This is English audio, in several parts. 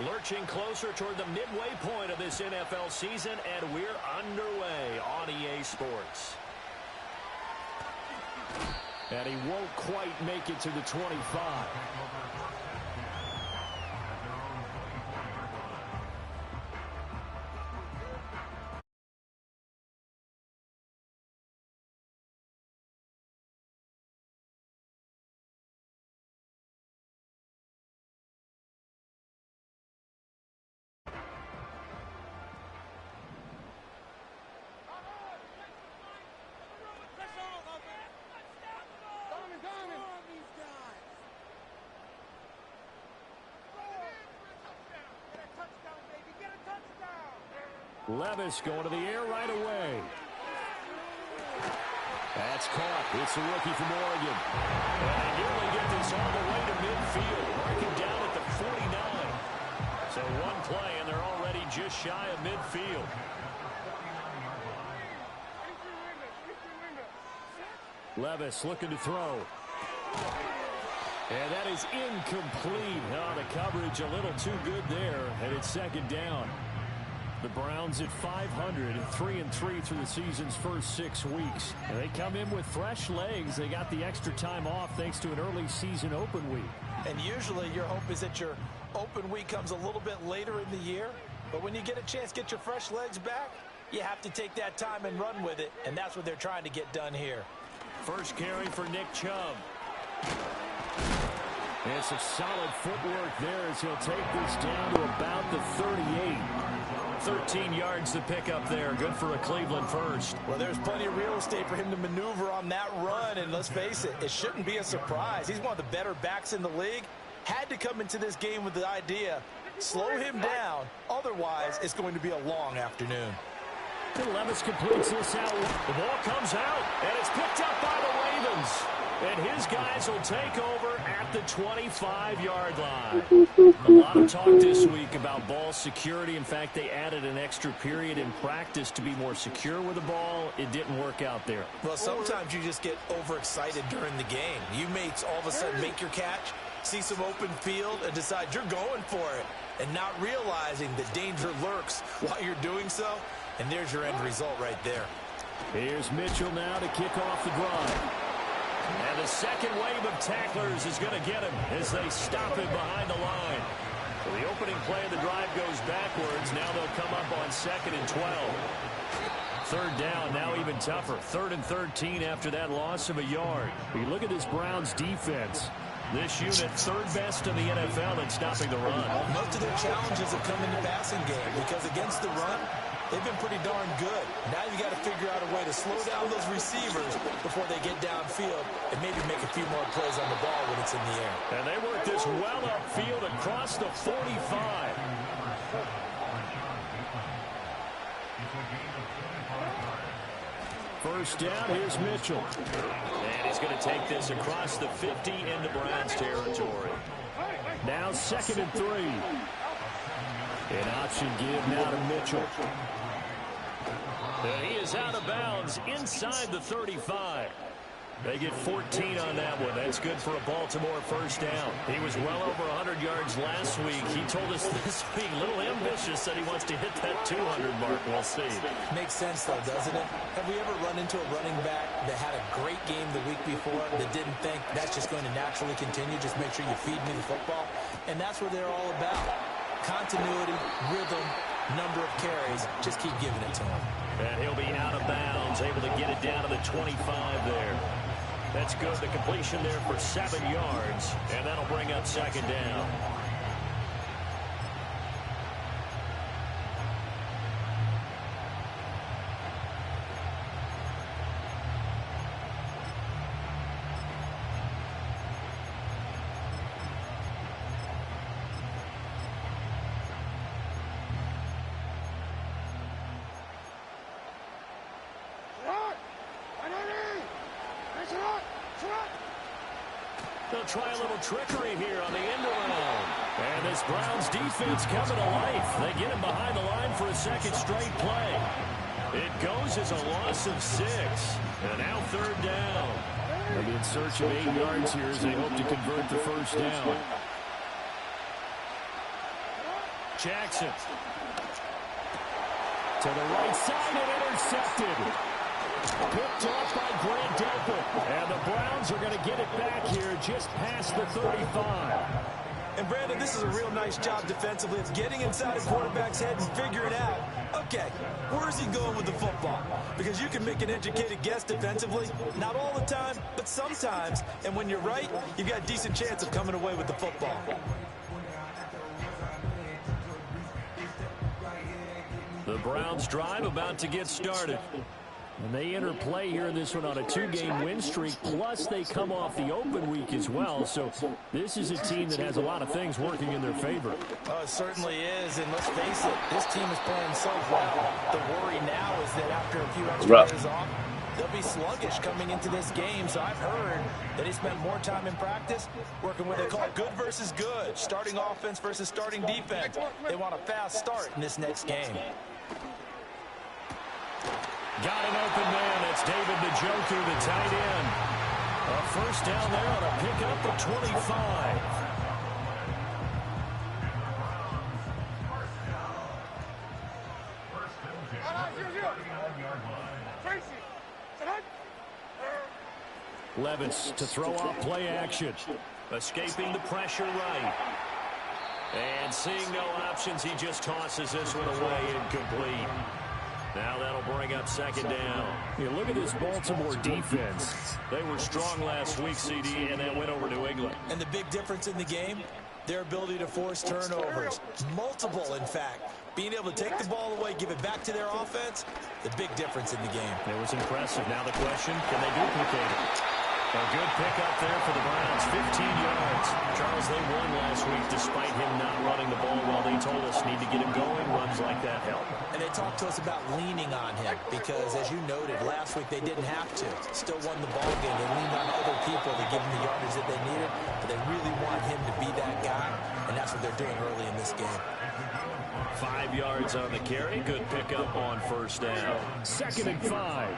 Lurching closer toward the midway point of this NFL season, and we're underway on EA Sports. And he won't quite make it to the 25. Levis going to the air right away. That's caught. It's a rookie from Oregon. And they nearly get this all the way to midfield, marking down at the 49. So one play, and they're already just shy of midfield. Levis looking to throw. And that is incomplete. Oh, the coverage a little too good there, and it's second down. The Browns at 500, 3-3 through the season's first 6 weeks. And they come in with fresh legs. They got the extra time off thanks to an early season open week. And usually your hope is that your open week comes a little bit later in the year. But when you get a chance to get your fresh legs back, you have to take that time and run with it. And that's what they're trying to get done here. First carry for Nick Chubb. And some solid footwork there as he'll take this down to about the 38. 13 yards to pick up there. Good for a Cleveland first. Well, there's plenty of real estate for him to maneuver on that run. And let's face it, it shouldn't be a surprise. He's one of the better backs in the league. Had to come into this game with the idea, slow him down. Otherwise, it's going to be a long afternoon. And Levis completes this out. The ball comes out, and it's picked up by the Ravens. And his guys will take over at the 25-yard line. A lot of talk this week about ball security. In fact, they added an extra period in practice to be more secure with the ball. It didn't work out there. Well, sometimes you just get overexcited during the game. You may all of a sudden make your catch, see some open field, and decide you're going for it, and not realizing the danger lurks while you're doing so. And there's your end result right there. Here's Mitchell now to kick off the drive. And the second wave of tacklers is going to get him as they stop him behind the line. So the opening play of the drive goes backwards. Now they'll come up on 2nd and 12. Third down, now even tougher. 3rd and 13 after that loss of a yard. You look at this Browns defense. This unit, 3rd best in the NFL at stopping the run. Most of their challenges have come in the passing game because against the run, they've been pretty darn good. Now you got to figure out a way to slow down those receivers before they get downfield and maybe make a few more plays on the ball when it's in the air. And they work this well upfield across the 45. First down, here's Mitchell. And he's going to take this across the 50 into Browns territory. Now 2nd and 3. An option give now to Mitchell. And he is out of bounds inside the 35. They get 14 on that one. That's good for a Baltimore first down. He was well over 100 yards last week. He told us this week, a little ambitious, that he wants to hit that 200 mark. We'll see. Makes sense, though, doesn't it? Have we ever run into a running back that had a great game the week before that didn't think that's just going to naturally continue? Just make sure you feed me the football. And that's what they're all about. Continuity, rhythm, number of carries. Just keep giving it to him. And he'll be out of bounds, able to get it down to the 25 there. That's good. The completion there for 7 yards, and that'll bring up 2nd down. They'll try a little trickery here on the end around. And this Browns defense coming to life. They get him behind the line for a 2nd straight play. It goes as a loss of 6. And now 3rd down. They'll be in search of 8 yards here as they hope to convert the first down. Jackson. To the right side and intercepted. Picked off by Grant Delpit. And the Browns are going to get it back here just past the 35. And, Brandon, this is a real nice job defensively. It's getting inside a quarterback's head and figuring out, okay, where is he going with the football? Because you can make an educated guess defensively. Not all the time, but sometimes. And when you're right, you've got a decent chance of coming away with the football. The Browns drive about to get started. And they enter play here in this one on a 2-game win streak, plus they come off the open week as well. So this is a team that has a lot of things working in their favor. Oh, it certainly is, and let's face it, this team is playing so well. The worry now is that after a few extra days off, they'll be sluggish coming into this game. So I've heard that they spent more time in practice working what they call good versus good, starting offense versus starting defense. They want a fast start in this next game. Got an open man. It's David Njoku, the tight end. A first down there on a pickup of 25. Levis to throw off play action. Escaping the pressure right. And seeing no options, he just tosses this one away, incomplete. Now that'll bring up second down. You look at this Baltimore defense. They were strong last week, CD, and then went over New England. And the big difference in the game, their ability to force turnovers. Multiple, in fact. Being able to take the ball away, give it back to their offense, the big difference in the game. It was impressive. Now the question, can they duplicate it? A good pickup there for the Browns, 15 yards. Charles, they won last week despite him not running the ball well. They told us need to get him going. Runs like that help. And they talked to us about leaning on him because, as you noted, last week they didn't have to. Still won the ball game. They leaned on other people to give them the yardage that they needed, but they really want him to be that guy, and that's what they're doing early in this game. 5 yards on the carry. Good pickup on first down. 2nd and 5.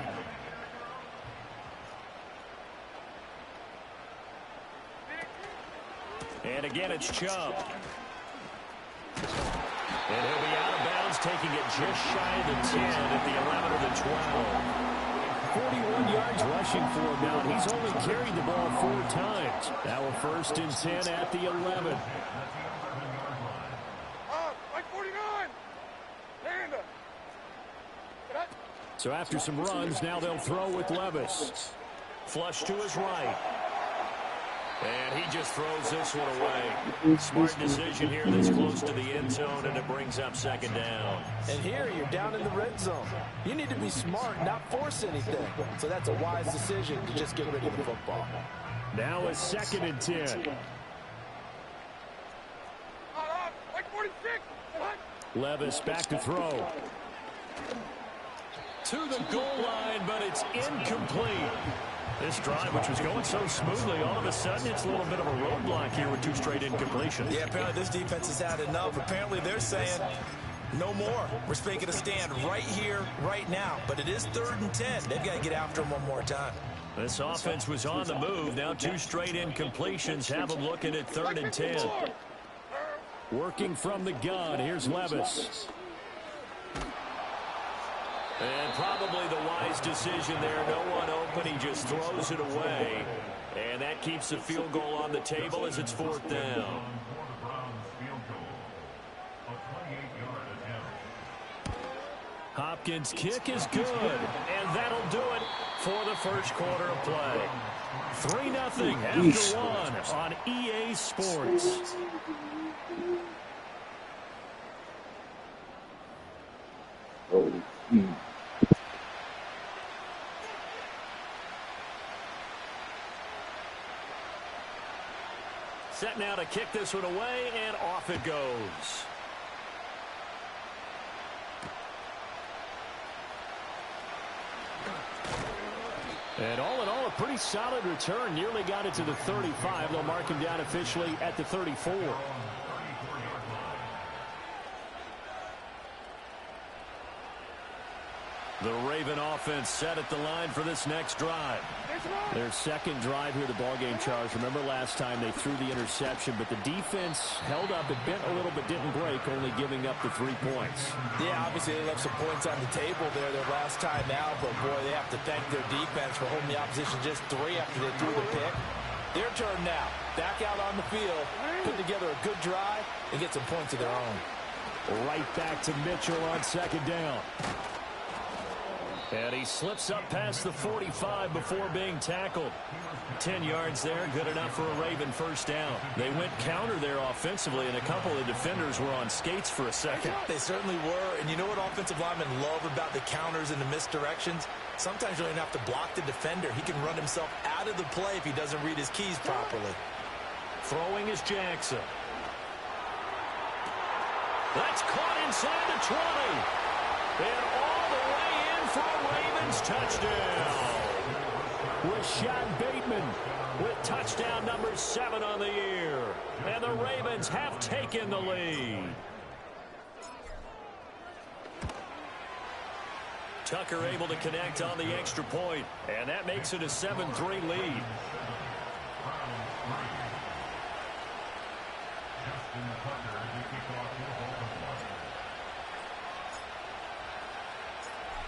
And again, it's Chubb. And he'll be out of bounds, taking it just shy of the 10 at the 11 or the 12. 41 yards rushing for him now. He's only carried the ball 4 times. Now a 1st and 10 at the 11. So after some runs, now they'll throw with Levis. Flush to his right. And he just throws this one away. Smart decision here this close to the end zone, and it brings up second down. And here you're down in the red zone. You need to be smart, not force anything. So that's a wise decision to just get rid of the football. Now a 2nd and 10. Levis back to throw. To the goal line, but it's incomplete. This drive, which was going so smoothly, all of a sudden it's a little bit of a roadblock here with 2 straight incompletions. Yeah, apparently this defense has had enough. Apparently they're saying, no more. We're making a stand right here, right now. But it is 3rd and 10. They've got to get after him one more time. This offense was on the move. Now 2 straight incompletions have them looking at 3rd and 10. Working from the gun. Here's Levis. And probably the wise decision there. No one open. He just throws it away. And that keeps the field goal on the table as it's 4th down. Hopkins' kick is good. And that'll do it for the first quarter of play. 3-0 after 1 on EA Sports. Set now to kick this one away, and off it goes. And all in all, a pretty solid return. Nearly got it to the 35. They'll mark him down officially at the 34. The Raven offense set at the line for this next drive. Their second drive here, the ballgame, Charles. Remember last time they threw the interception, but the defense held up. It bent a little but didn't break, only giving up the 3 points. Yeah, obviously they left some points on the table there their last time out, but boy, they have to thank their defense for holding the opposition just 3 after they threw the pick. Their turn now. Back out on the field, put together a good drive, and get some points of their own. Right back to Mitchell on second down. And he slips up past the 45 before being tackled. 10 yards there, good enough for a Raven first down. They went counter there offensively, and a couple of defenders were on skates for a second. They certainly were, and you know what offensive linemen love about the counters and the misdirections? Sometimes you don't even have to block the defender. He can run himself out of the play if he doesn't read his keys properly. Throwing is Jackson. That's caught inside the 20. And all the way in for a Ravens touchdown. Rashad Bateman with touchdown number 7 on the year. And the Ravens have taken the lead. Tucker able to connect on the extra point, and that makes it a 7-3 lead.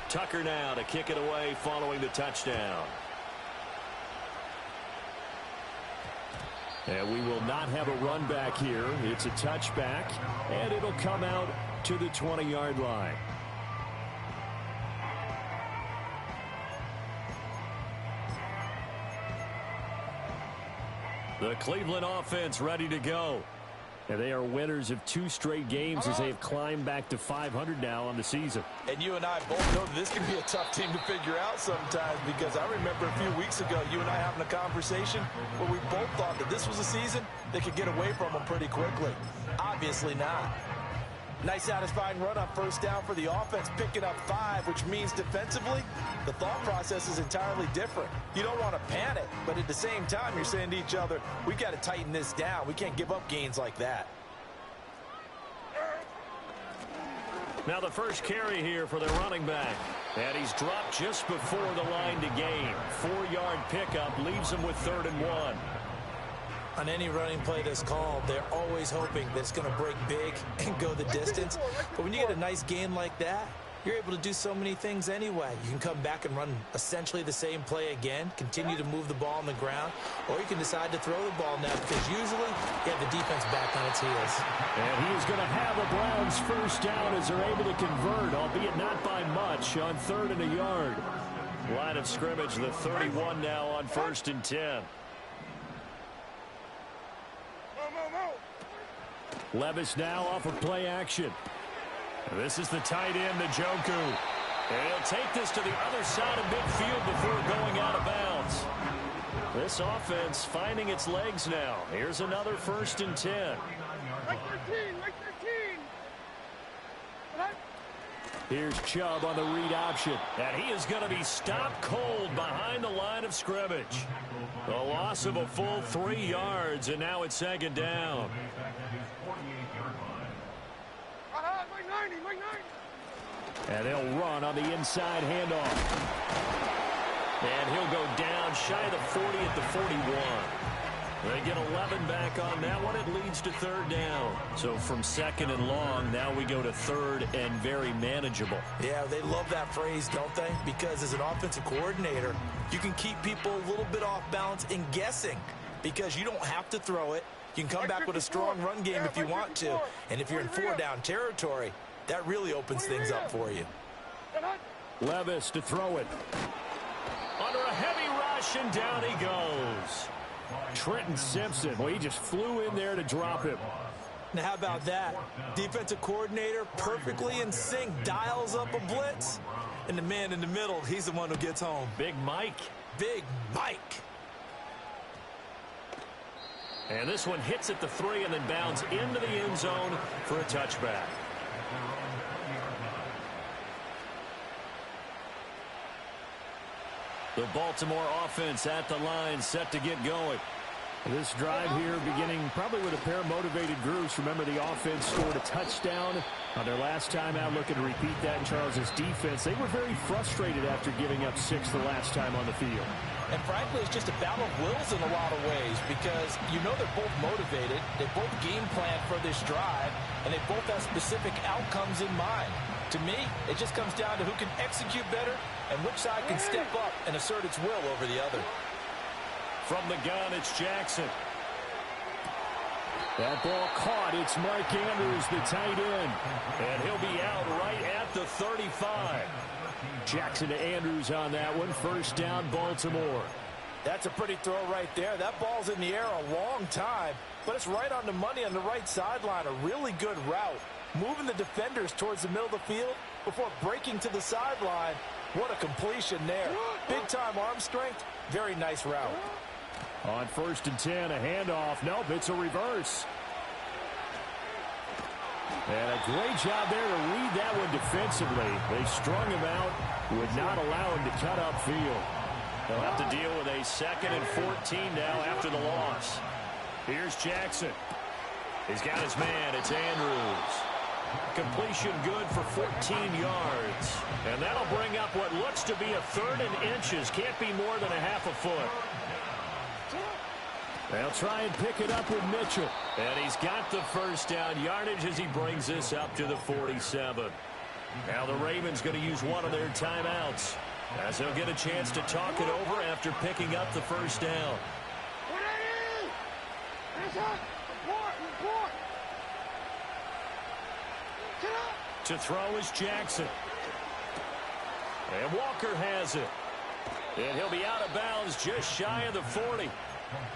Tucker now to kick it away following the touchdown. And we will not have a run back here. It's a touchback, and it'll come out to the 20-yard line. The Cleveland offense ready to go. And they are winners of 2 straight games as they have climbed back to 500 now on the season. And you and I both know that this can be a tough team to figure out sometimes, because I remember a few weeks ago you and I having a conversation where we both thought that this was a season that could get away from them pretty quickly. Obviously not. Nice satisfying run on first down for the offense, picking up 5, which means defensively, the thought process is entirely different. You don't want to panic, but at the same time, you're saying to each other, we've got to tighten this down. We can't give up gains like that. Now the first carry here for the running back. And he's dropped just before the line to gain. 4-yard pickup leaves him with 3rd and 1. On any running play that's called, they're always hoping that it's going to break big and go the distance. But when you get a nice gain like that, you're able to do so many things anyway. You can come back and run essentially the same play again, continue to move the ball on the ground, or you can decide to throw the ball now, because usually you have the defense back on its heels. And he is going to have a Browns first down as they're able to convert, albeit not by much, on 3rd and a yard. Line of scrimmage, the 31 now on 1st and 10. Levis now off of play action. This is the tight end, Njoku. And he'll take this to the other side of midfield before going out of bounds. This offense finding its legs now. Here's another 1st and 10. Like 13, like 13. Here's Chubb on the read option. And he is going to be stopped cold behind the line of scrimmage. A loss of a full 3 yards, and now it's 2nd down. And they'll run on the inside handoff. And he'll go down shy of the 40 at the 41. They get 11 back on that one. It leads to 3rd down. So from 2nd and long, now we go to 3rd and very manageable. Yeah, they love that phrase, don't they? Because as an offensive coordinator, you can keep people a little bit off balance and guessing, because you don't have to throw it. You can come back with a strong run game if you want to. And if you're in 4-down territory, that really opens things up for you. Levis to throw it. Under a heavy rush, and down he goes. Trenton Simpson, well, he just flew in there to drop him. Now, how about that? Defensive coordinator perfectly in sync, dials up a blitz. And the man in the middle, he's the one who gets home. Big Mike. Big Mike. And this one hits at the 3 and then bounds into the end zone for a touchback. The Baltimore offense at the line, set to get going. This drive here beginning probably with a pair of motivated groups. Remember, the offense scored a touchdown on their last time out. Looking to repeat that in Charles's defense. They were very frustrated after giving up 6 the last time on the field. And frankly, it's just a battle of wills in a lot of ways because you know they're both motivated. They both game plan for this drive, and they both have specific outcomes in mind. To me, it just comes down to who can execute better and which side can step up and assert its will over the other. From the gun, it's Jackson. That ball caught. It's Mark Andrews, the tight end. And he'll be out right at the 35. Jackson to Andrews on that one. First down, Baltimore. That's a pretty throw right there. That ball's in the air a long time, but it's right on the money on the right sideline. A really good route. Moving the defenders towards the middle of the field before breaking to the sideline. What a completion there. Big-time arm strength. Very nice route. On 1st and 10, a handoff. Nope, it's a reverse. And a great job there to read that one defensively. They strung him out, would not allow him to cut upfield. They'll have to deal with a 2nd and 14 now after the loss. Here's Jackson. He's got his man. It's Andrews. Completion good for 14 yards. And that'll bring up what looks to be a 3rd and inches. Can't be more than a half a foot. They'll try and pick it up with Mitchell. And he's got the first down yardage as he brings this up to the 47. Now the Ravens going to use one of their timeouts as they'll get a chance to talk it over after picking up the first down. To throw is Jackson. And Walker has it. And he'll be out of bounds just shy of the 40.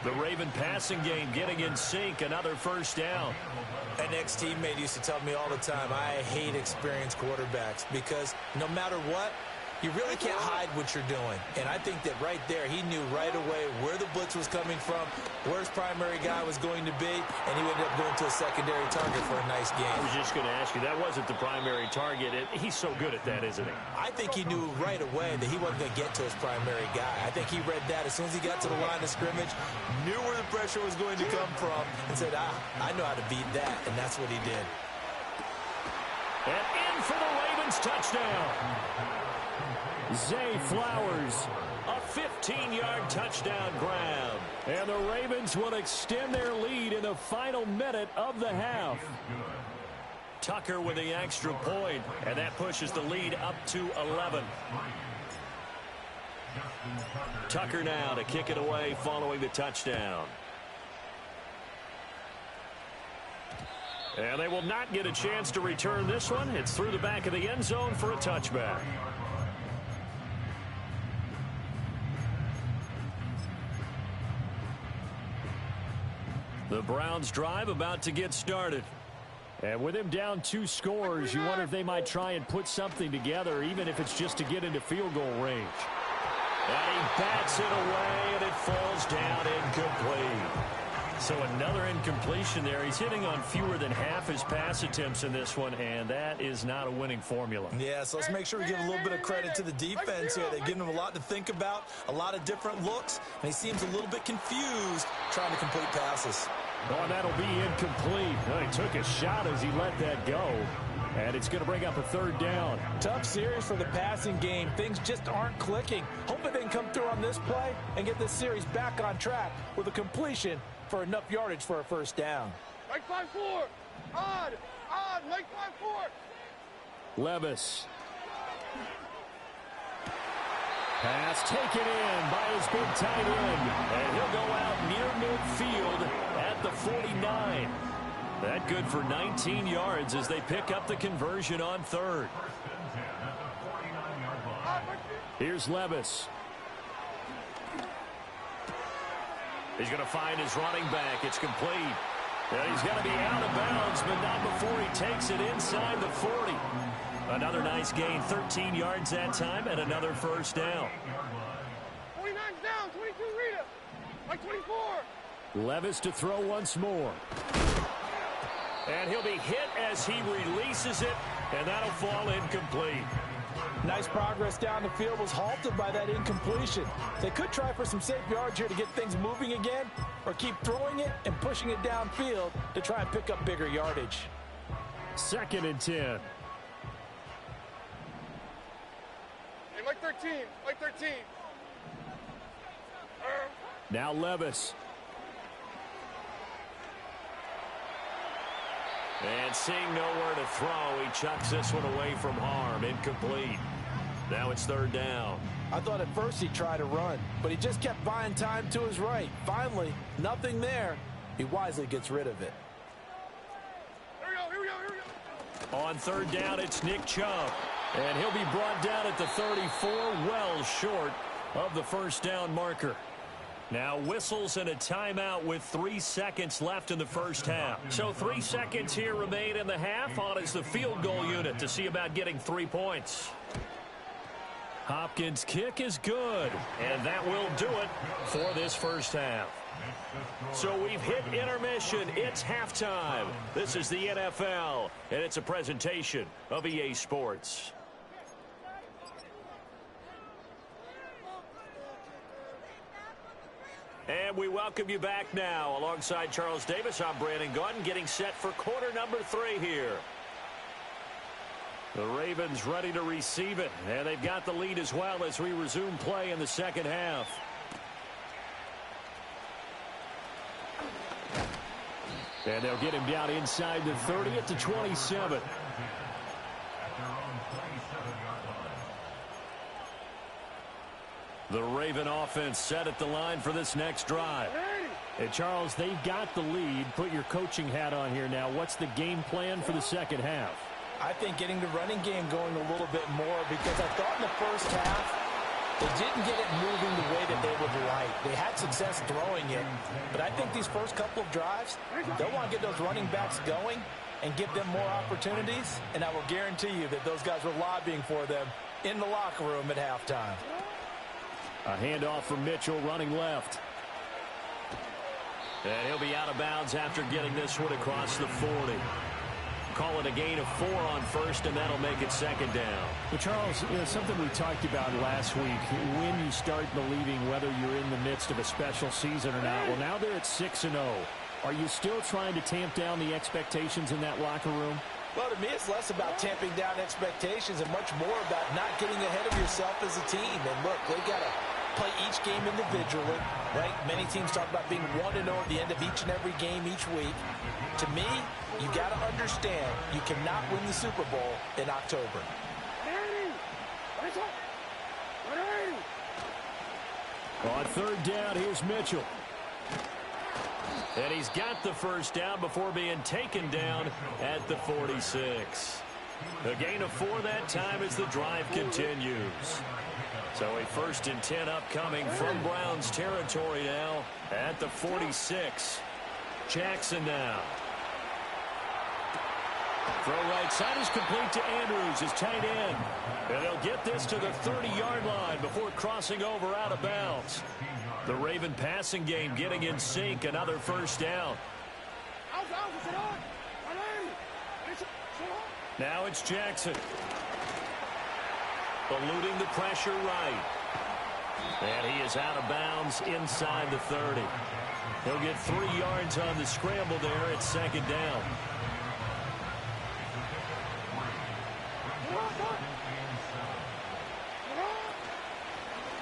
The Raven passing game getting in sync. Another first down. An ex-teammate used to tell me all the time, I hate experienced quarterbacks because no matter what, you really can't hide what you're doing. And I think that right there, he knew right away where the blitz was coming from, where his primary guy was going to be, and he ended up going to a secondary target for a nice game. I was just going to ask you, that wasn't the primary target. He's so good at that, isn't he? I think he knew right away that he wasn't going to get to his primary guy. I think he read that as soon as he got to the line of scrimmage, knew where the pressure was going to come from, and said, I know how to beat that, and that's what he did. And in for the Ravens touchdown. Zay Flowers. A 15-yard touchdown grab. And the Ravens will extend their lead in the final minute of the half. Tucker with the extra point, and that pushes the lead up to 11. Tucker now to kick it away following the touchdown. And they will not get a chance to return this one. It's through the back of the end zone for a touchback. The Browns drive about to get started. And with him down 2 scores, you wonder if they might try and put something together, even if it's just to get into field goal range. And he bats it away, and it falls down incomplete. So another incompletion there. He's hitting on fewer than half his pass attempts in this one, and that is not a winning formula. Yeah, so let's make sure we give a little bit of credit to the defense here. They've given him a lot to think about, a lot of different looks, and he seems a little bit confused trying to complete passes. Oh, and that'll be incomplete. Oh, he took a shot as he let that go, and it's going to bring up a 3rd down. Tough series for the passing game. Things just aren't clicking. Hoping they can come through on this play and get this series back on track with a completion for enough yardage for a first down. Like 5-4. Odd, like 5-4. Levis. Pass taken in by his big tight end. And he'll go out near midfield at the 49. That good for 19 yards as they pick up the conversion on 3rd. Here's Levis. He's going to find his running back. It's complete. And he's going to be out of bounds, but not before he takes it inside the 40. Another nice gain, 13 yards that time, and another first down. 49's down, 22 Rita. Like 24. Levis to throw once more. And he'll be hit as he releases it, and that'll fall incomplete. Nice progress down the field was halted by that incompletion. They could try for some safe yards here to get things moving again, or keep throwing it and pushing it downfield to try and pick up bigger yardage. 2nd and 10. Hey, Mike 13. Mike 13. Now Levis. And seeing nowhere to throw, he chucks this one away from harm. Incomplete. Now it's 3rd down. I thought at first he'd try to run, but he just kept buying time to his right. Finally, nothing there. He wisely gets rid of it. Here we go. On 3rd down, it's Nick Chubb. And he'll be brought down at the 34, well short of the 1st down marker. Now whistles and a timeout with 3 seconds left in the 1st half. So 3 seconds here remain in the half. On is the field goal unit to see about getting 3 points. Hopkins' kick is good, and that will do it for this 1st half. So we've hit intermission. It's halftime. This is the NFL, and it's a presentation of EA Sports. And we welcome you back now. Alongside Charles Davis, I'm Brandon Gaudin, getting set for quarter number 3 here. The Ravens ready to receive it, and they've got the lead as well as we resume play in the 2nd half. And they'll get him down inside the 30 at the 27. The Raven offense set at the line for this next drive. And Charles, they've got the lead. Put your coaching hat on here now. What's the game plan for the 2nd half? I think getting the running game going a little bit more, because I thought in the 1st half they didn't get it moving the way that they would like. They had success throwing it, but I think these first couple of drives, they'll want to get those running backs going and give them more opportunities, and I will guarantee you that those guys were lobbying for them in the locker room at halftime. A handoff from Mitchell running left. And he'll be out of bounds after getting this one across the 40. Call it a gain of 4 on 1st, and that'll make it 2nd down. Well, Charles, something we talked about last week, when you start believing whether you're in the midst of a special season or not. Well, now they're at 6-0. Are you still trying to tamp down the expectations in that locker room? Well, to me, it's less about tamping down expectations and much more about not getting ahead of yourself as a team. And look, they got to play each game individually, right? Many teams talk about being 1-0 at the end of each and every game each week. To me, you got to understand you cannot win the Super Bowl in October. On 3rd down, here's Mitchell. And he's got the 1st down before being taken down at the 46. A gain of 4 that time as the drive continues. So a 1st and 10 upcoming from Browns territory now at the 46. Jackson now. Throw right side is complete to Andrews, his tight end. And they'll get this to the 30-yard line before crossing over out of bounds. The Raven passing game getting in sync. Another 1st down. Now it's Jackson. Eluding the pressure right. And he is out of bounds inside the 30. He'll get 3 yards on the scramble there at 2nd down.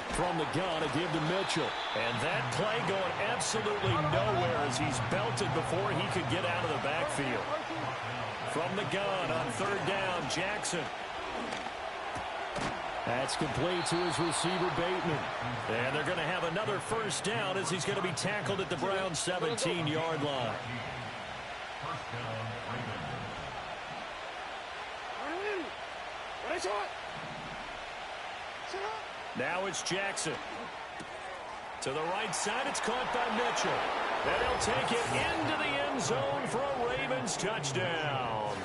From the gun, a give to Mitchell. And that play going absolutely nowhere as he's belted before he could get out of the backfield. From the gun on 3rd down, Jackson. That's complete to his receiver, Bateman. And they're going to have another 1st down as he's going to be tackled at the Browns' 17-yard line. Now it's Jackson. To the right side, it's caught by Mitchell. And he'll take it into the end zone for a Ravens touchdown.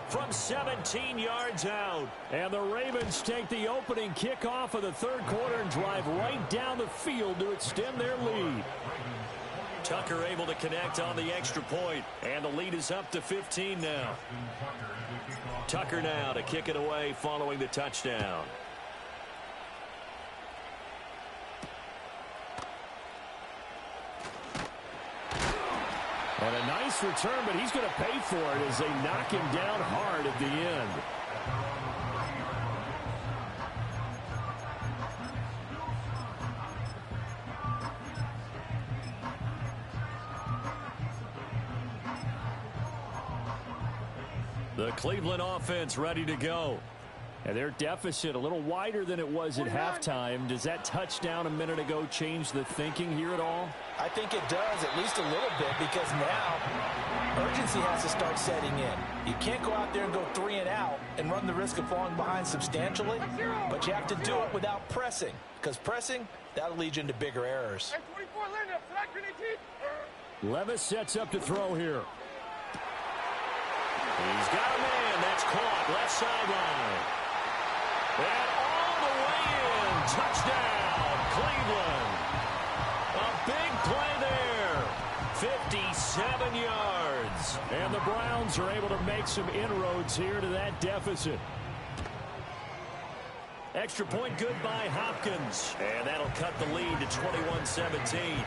From 17 yards out. And the Ravens take the opening kickoff of the 3rd quarter and drive right down the field to extend their lead. Tucker able to connect on the extra point, and the lead is up to 15 now. Tucker now to kick it away following the touchdown. And a nice return, but he's going to pay for it as they knock him down hard at the end. The Cleveland offense ready to go. And their deficit a little wider than it was at halftime. Does that touchdown a minute ago change the thinking here at all? I think it does, at least a little bit, because now urgency has to start setting in. You can't go out there and go 3 and out and run the risk of falling behind substantially, but you have to do it without pressing, because pressing, that'll lead you into bigger errors. Levis sets up to throw here. He's got a man. That's caught. Left sideline. And all the way in. Touchdown, Cleveland. A big play there. 57 yards. And the Browns are able to make some inroads here to that deficit. Extra point good by Hopkins. And that'll cut the lead to 21-17.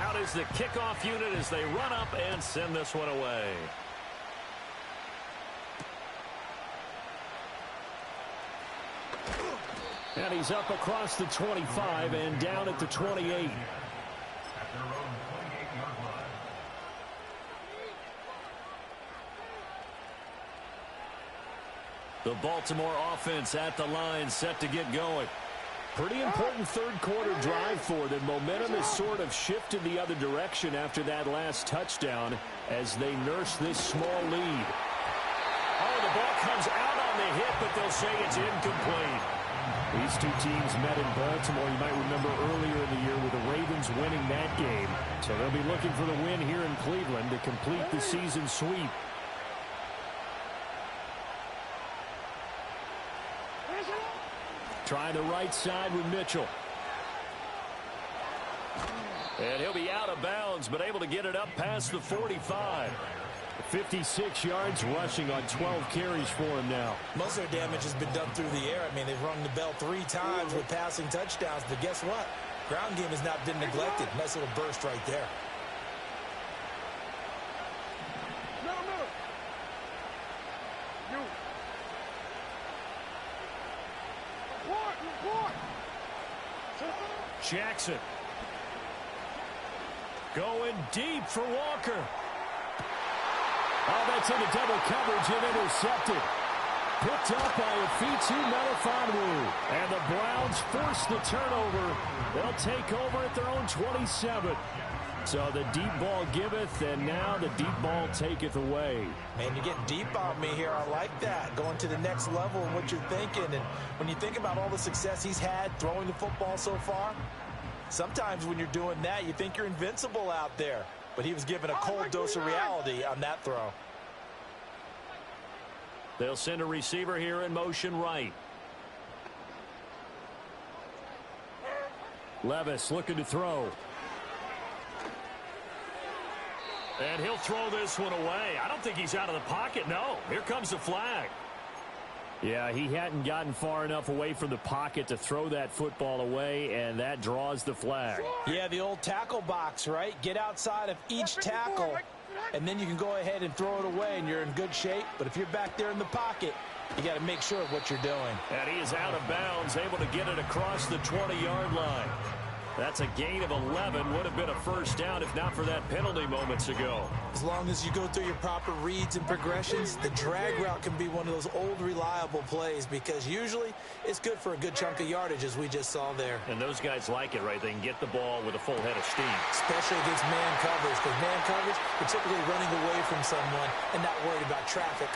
Out is the kickoff unit as they run up and send this one away. And he's up across the 25 and down at the 28. The Baltimore offense at the line, set to get going. Pretty important third quarter drive for them. Momentum has sort of shifted the other direction after that last touchdown as they nurse this small lead. Oh, the ball comes out on the hit, but they'll say it's incomplete. These two teams met in Baltimore, you might remember, earlier in the year with the Ravens winning that game. So they'll be looking for the win here in Cleveland to complete the season sweep. Trying the right side with Mitchell. And he'll be out of bounds, but able to get it up past the 45. 56 yards rushing on 12 carries for him now. Most of their damage has been done through the air. I mean, they've rung the bell 3 times with passing touchdowns, but guess what? Ground game has not been neglected. Nice little burst right there. Jackson. Going deep for Walker. Oh, that's into double coverage and intercepted. Picked up by Afitu Melifonwu. And the Browns force the turnover. They'll take over at their own 27. So the deep ball giveth, and now the deep ball taketh away. Man, you're getting deep on me here. I like that. Going to the next level in what you're thinking. And when you think about all the success he's had throwing the football so far, sometimes when you're doing that, you think you're invincible out there. But he was given a cold dose of reality on that throw. They'll send a receiver here in motion right. Levis looking to throw. And he'll throw this one away. I don't think he's out of the pocket. No, here comes the flag. Yeah, he hadn't gotten far enough away from the pocket to throw that football away, and that draws the flag. Yeah, the old tackle box, right? Get outside of each tackle, and then you can go ahead and throw it away, and you're in good shape. But if you're back there in the pocket, you got to make sure of what you're doing. And he is out of bounds, able to get it across the 20-yard line. That's a gain of 11. Would have been a first down if not for that penalty moments ago. As long as you go through your proper reads and progressions, the drag route can be one of those old reliable plays because usually it's good for a good chunk of yardage as we just saw there. And those guys like it, right? They can get the ball with a full head of steam. Especially against man coverage, because man coverage, you're typically running away from someone and not worried about traffic.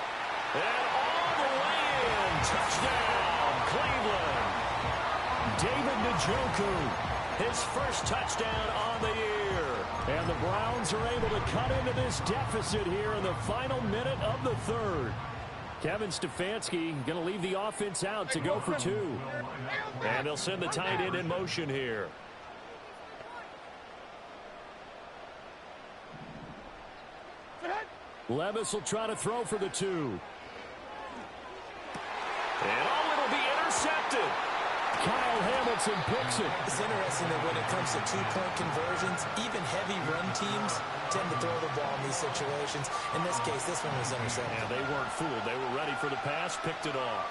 And all the way in. Touchdown, Cleveland. David Njoku. His first touchdown on the year. And the Browns are able to cut into this deficit here in the final minute of the third. Kevin Stefanski going to leave the offense out to go for two. And they'll send the tight end in motion here. Levis will try to throw for the two. And it'll be intercepted. Kyle Hamilton picks it. It's interesting that when it comes to two-point conversions, even heavy run teams tend to throw the ball in these situations. In this case, this one was intercepted. Yeah, they weren't fooled. They were ready for the pass, picked it off.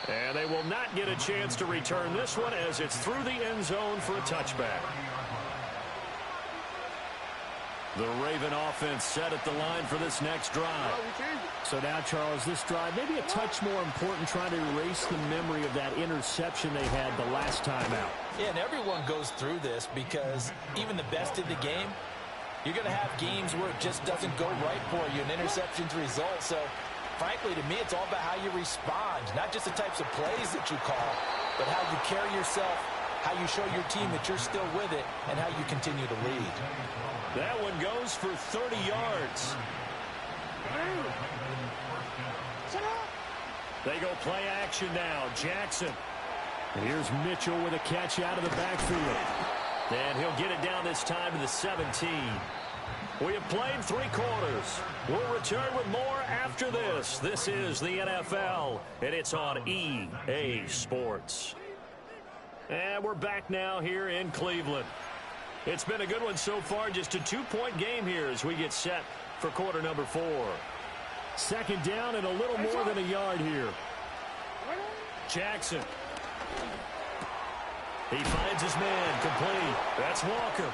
And they will not get a chance to return this one as it's through the end zone for a touchback. The Raven offense set at the line for this next drive. So now, Charles, this drive maybe a touch more important, trying to erase the memory of that interception they had the last time out. Yeah, and everyone goes through this because even the best in the game, you're going to have games where it just doesn't go right for you, and interceptions result. So, frankly, to me, it's all about how you respond, not just the types of plays that you call, but how you carry yourself, how you show your team that you're still with it, and how you continue to lead. That one goes for 30 yards. They go play action now. Jackson. Here's Mitchell with a catch out of the backfield. And he'll get it down this time to the 17. We have played 3 quarters. We'll return with more after this. This is the NFL, and it's on EA Sports. And we're back now here in Cleveland. It's been a good one so far. Just a 2-point game here as we get set for quarter number 4. Second down and a little more than a yard here. Jackson. He finds his man complete. That's Walker.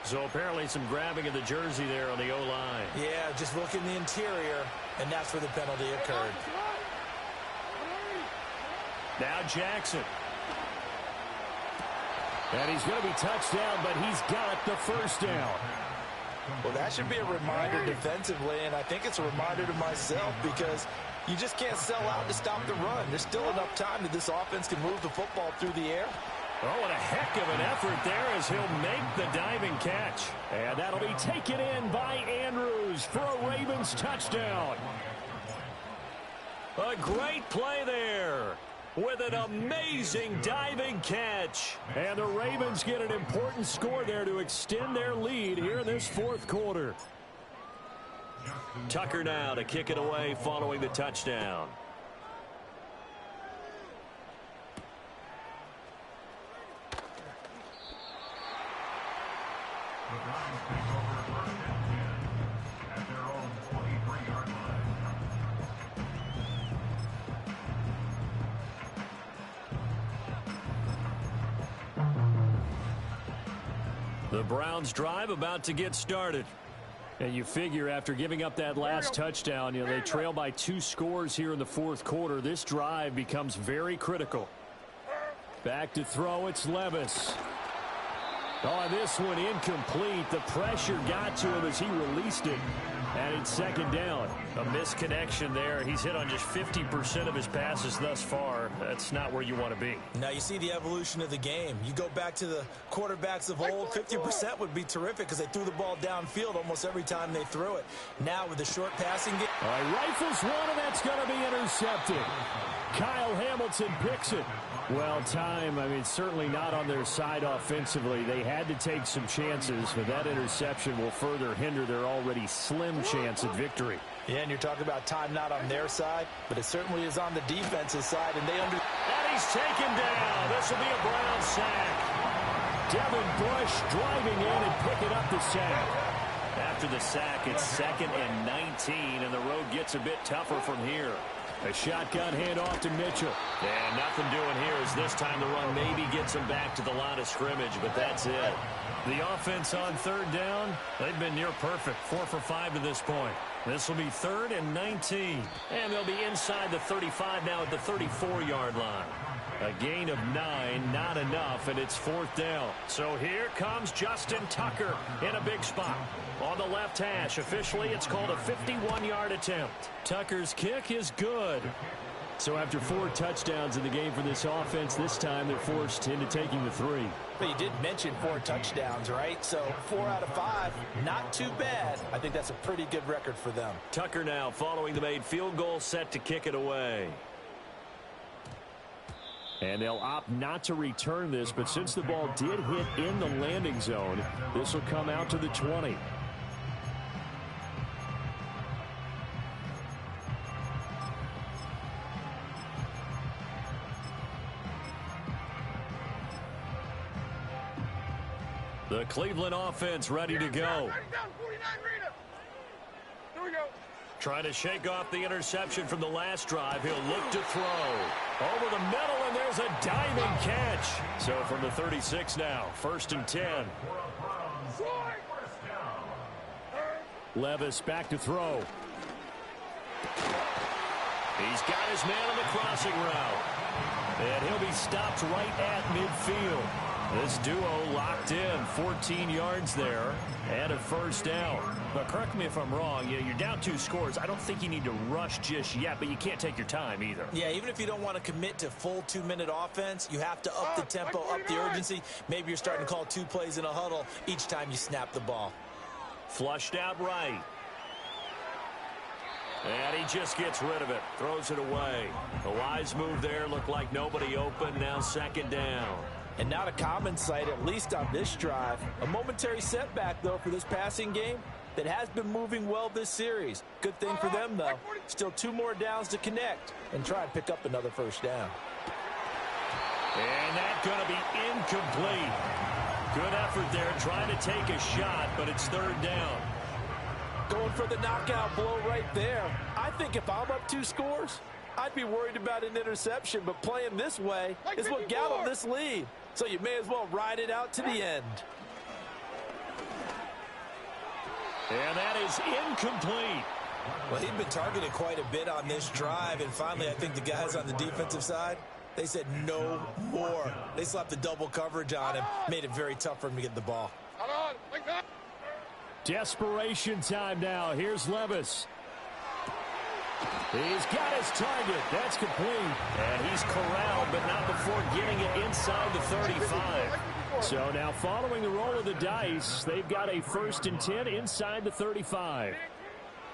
So apparently some grabbing of the jersey there on the O-line. Yeah, just look in the interior, and that's where the penalty occurred. Now Jackson. And he's going to be touched down, but he's got the first down. Well, that should be a reminder defensively, and I think it's a reminder to myself because you just can't sell out to stop the run. There's still enough time that this offense can move the football through the air. Oh, what a heck of an effort there as he'll make the diving catch. And that'll be taken in by Andrews for a Ravens touchdown. A great play there with an amazing diving catch. And the Ravens get an important score there to extend their lead here in this fourth quarter. Tucker now to kick it away following the touchdown. The Browns drive about to get started. And you figure after giving up that last touchdown, they trail by 2 scores here in the fourth quarter. This drive becomes very critical. Back to throw, it's Levis. Oh, this one incomplete. The pressure got to him as he released it. And it's second down. A misconnection there. He's hit on just 50% of his passes thus far. That's not where you want to be. Now you see the evolution of the game. You go back to the quarterbacks of old, 50% would be terrific because they threw the ball downfield almost every time they threw it. Now with the short passing game. All right, rifles one, and that's going to be intercepted. Kyle Hamilton picks it. Well, certainly not on their side offensively. They had to take some chances, but that interception will further hinder their already slim chance at victory. Yeah, and you're talking about time not on their side, but it certainly is on the defensive side, and they under. And he's taken down. This will be a Brown sack. Devin Bush driving in and picking up the sack. After the sack, it's 2nd and 19, and the road gets a bit tougher from here. A shotgun handoff to Mitchell. And nothing doing here as this time the run maybe gets him back to the line of scrimmage, but that's it. The offense on 3rd down, they've been near perfect. 4 for 5 to this point. This will be 3rd and 19. And they'll be inside the 35 now at the 34-yard line. A gain of 9, not enough, and it's 4th down. So here comes Justin Tucker in a big spot. On the left hash, officially it's called a 51-yard attempt. Tucker's kick is good. So after 4 touchdowns in the game for this offense, this time they're forced into taking the 3. But you did mention 4 touchdowns, right? So 4 out of 5, not too bad. I think that's a pretty good record for them. Tucker now following the made field goal, set to kick it away. And they'll opt not to return this, but since the ball did hit in the landing zone, this will come out to the 20. The Cleveland offense ready to go. Here we go. Trying to shake off the interception from the last drive. He'll look to throw. Over the middle, and there's a diving catch. So from the 36 now, 1st and 10. Levis back to throw. He's got his man on the crossing route. And he'll be stopped right at midfield. This duo locked in, 14 yards there, and a 1st down. But correct me if I'm wrong, you're down 2 scores. I don't think you need to rush just yet, but you can't take your time either. Yeah, even if you don't want to commit to full 2-minute offense, you have to up the tempo, up the urgency. Maybe you're starting to call 2 plays in a huddle each time you snap the ball. Flushed out right. And he just gets rid of it, throws it away. The wise move there, looked like nobody open, now 2nd down. And not a common sight, at least on this drive. A momentary setback, though, for this passing game that has been moving well this series. Good thing for them, though. Still 2 more downs to connect and try and pick up another 1st down. And that's going to be incomplete. Good effort there, trying to take a shot, but it's 3rd down. Going for the knockout blow right there. I think if I'm up 2 scores, I'd be worried about an interception, but playing this way is what got them this lead. So you may as well ride it out to the end. And that is incomplete. Well, he'd been targeted quite a bit on this drive, and finally I think the guys on the defensive side, they said no more. They slapped the double coverage on him, made it very tough for him to get the ball. Desperation time now. Here's Levis. He's got his target. That's complete. And he's corralled, but not before getting it inside the 35. So now following the roll of the dice, they've got a 1st and 10 inside the 35.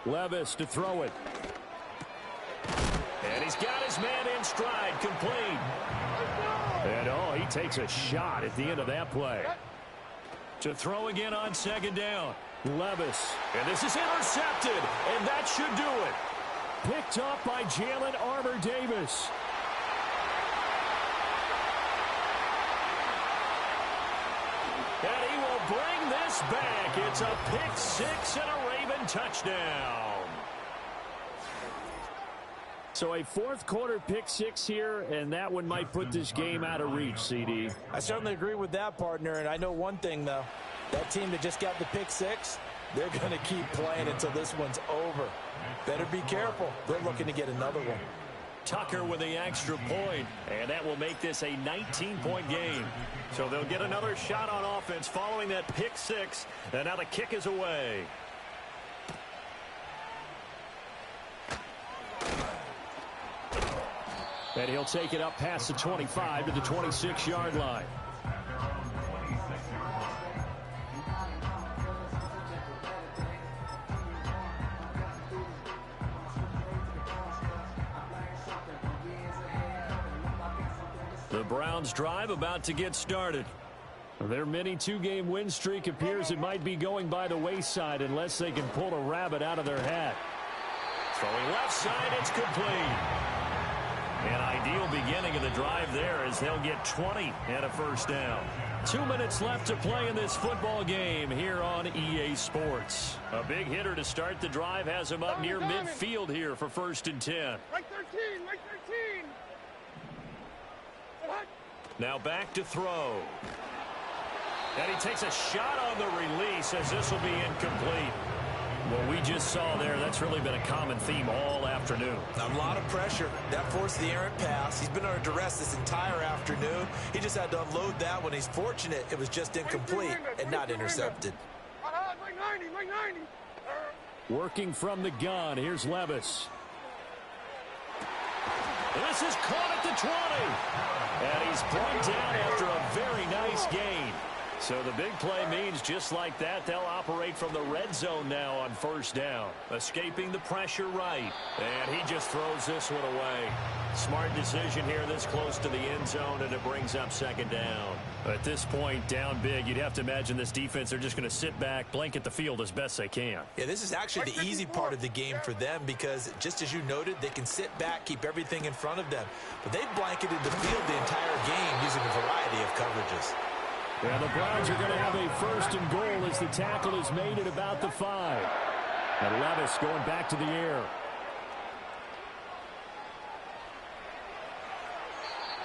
Levis to throw it. And he's got his man in stride, complete. And he takes a shot at the end of that play. To throw again on 2nd down. Levis. And this is intercepted, and that should do it. Picked up by Jalen Armour-Davis. And he will bring this back. It's a pick 6 and a Raven touchdown. So a 4th quarter pick 6 here, and that one might put this game out of reach, CD. I certainly agree with that, partner, and I know one thing, though. That team that just got the pick 6, they're going to keep playing until this one's over. Better be careful. They're looking to get another one. Tucker with the extra point, and that will make this a 19-point game. So they'll get another shot on offense following that pick 6, and now the kick is away. And he'll take it up past the 25 to the 26-yard line. The Browns drive about to get started. Their mini 2-game win streak appears it might be going by the wayside unless they can pull a rabbit out of their hat. Throwing left side, it's complete. An ideal beginning of the drive there as they'll get 20 and a 1st down. 2 minutes left to play in this football game here on EA Sports. A big hitter to start the drive has him up near midfield here for 1st and 10. Right 13, right 13. Now back to throw. And he takes a shot on the release as this will be incomplete. What we just saw there, that's really been a common theme all afternoon. A lot of pressure. That forced the errant pass. He's been under duress this entire afternoon. He just had to unload that one. He's fortunate it was just incomplete and not intercepted. Right 90, right 90. Working from the gun, here's Levis. This is caught at the 20. And he's brought down after a very nice gain. So the big play means just like that, they'll operate from the red zone now on first down. Escaping the pressure right. And he just throws this one away. Smart decision here this close to the end zone, and it brings up second down. At this point, down big, you'd have to imagine this defense, they're just going to sit back, blanket the field as best they can. Yeah, this is actually the easy part of the game for them because, just as you noted, they can sit back, keep everything in front of them. But they've blanketed the field the entire game using a variety of coverages. Yeah, the Browns are going to have a first and goal as the tackle is made at about the 5. And Levis going back to the air.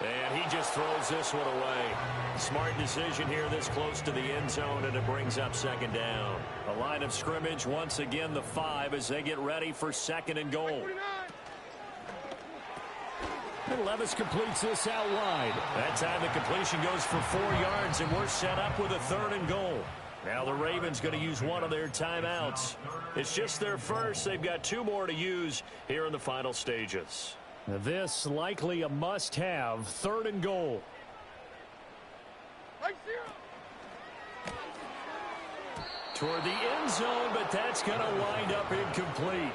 And he just throws this one away. Smart decision here this close to the end zone, and it brings up second down. A line of scrimmage, once again the 5 as they get ready for second and goal. And Levis completes this out wide. That time the completion goes for 4 yards, and we're set up with a third and goal. Now the Ravens going to use one of their timeouts. It's just their first. They've got 2 more to use here in the final stages. Now this likely a must-have, third and goal. Toward the end zone, but that's going to wind up incomplete.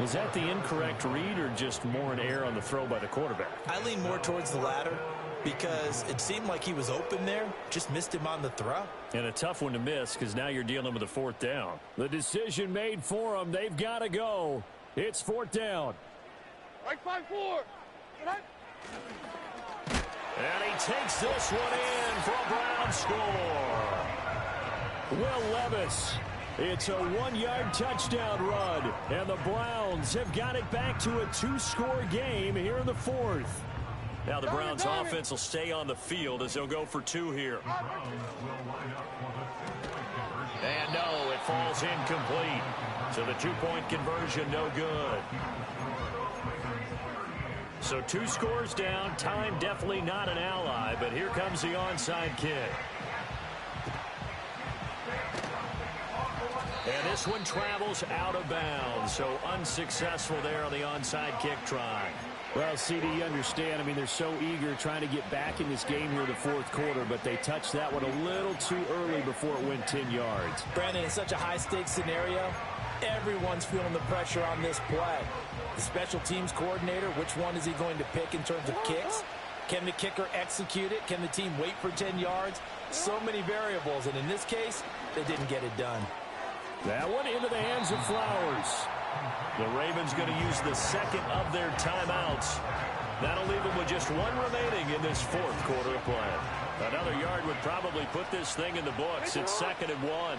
Was that the incorrect read or just more an error on the throw by the quarterback? I lean more towards the latter because it seemed like he was open there, just missed him on the throw. And a tough one to miss because now you're dealing with a fourth down. The decision made for them. They've got to go. It's fourth down. Right 5-4. And he takes this one in for a Brown score. Will Levis. It's a 1-yard touchdown run. And the Browns have got it back to a 2-score game here in the fourth. Now the Browns offense will stay on the field as they'll go for 2 here. And no, it falls incomplete. So the 2-point conversion no good. So 2 scores down. Time definitely not an ally, but here comes the onside kick. And this one travels out of bounds, so unsuccessful there on the onside kick try. Well, CD, you understand. I mean, they're so eager trying to get back in this game here in the fourth quarter, but they touched that one a little too early before it went 10 yards. Brandon, in such a high-stakes scenario, everyone's feeling the pressure on this play. The special teams coordinator, which one is he going to pick in terms of kicks? Can the kicker execute it? Can the team wait for 10 yards? So many variables, and in this case, they didn't get it done. That one into the hands of Flowers. The Ravens going to use the second of their timeouts. That'll leave them with just 1 remaining in this fourth quarter of play. Another yard would probably put this thing in the books. It's 2nd and 1.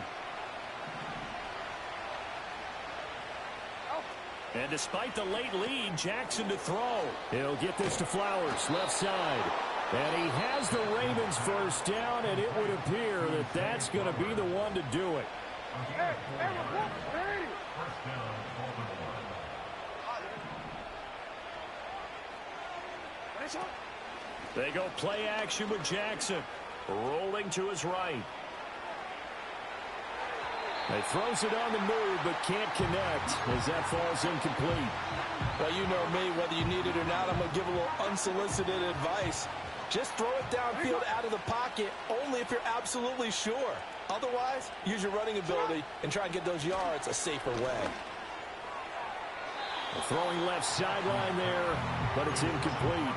And despite the late lead, Jackson to throw. He'll get this to Flowers, left side. And he has the Ravens first down, and it would appear that that's going to be the one to do it. They go play action with Jackson. Rolling to his right. He throws it on the move, but can't connect as that falls incomplete. Well, you know me, whether you need it or not, I'm going to give a little unsolicited advice. Just throw it downfield out of the pocket only if you're absolutely sure. Otherwise, use your running ability and try and get those yards a safer way. Throwing left sideline there, but it's incomplete.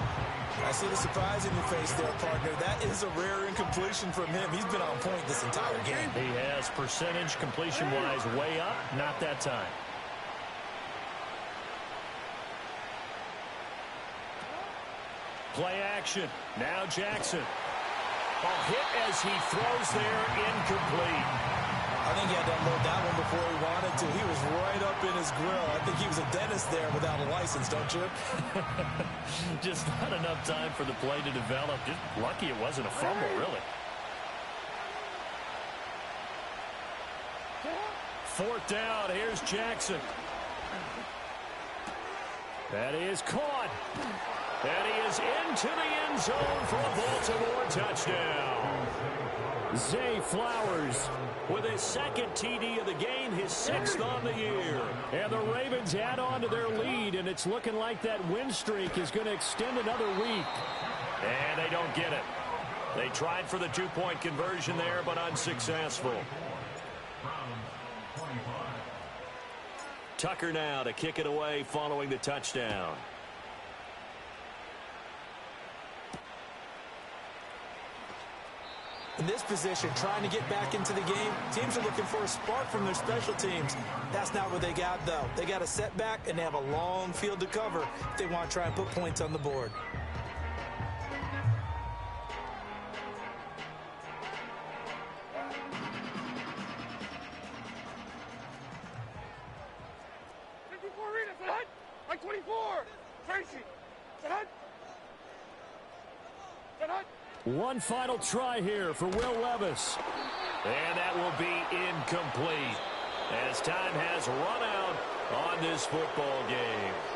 I see the surprise in your face there, partner. That is a rare incompletion from him. He's been on point this entire game. He has percentage completion-wise way up. Not that time. Play action. Now Jackson. A hit as he throws there, incomplete. I think he had to unload that one before he wanted to. He was right up in his grill. I think he was a dentist there without a license, don't you? Just not enough time for the play to develop. Just lucky it wasn't a fumble, really. 4th down. Here's Jackson. That is caught. And he is into the end zone for a Baltimore touchdown. Zay Flowers with his second TD of the game, his 6th on the year. And the Ravens add on to their lead, and it's looking like that win streak is going to extend another week. And they don't get it. They tried for the 2-point conversion there, but unsuccessful. Tucker now to kick it away following the touchdown. In this position, trying to get back into the game, teams are looking for a spark from their special teams. That's not what they got, though. They got a setback, and they have a long field to cover if they want to try and put points on the board. Like 24. Tracy. One final try here for Will Levis. And that will be incomplete as time has run out on this football game.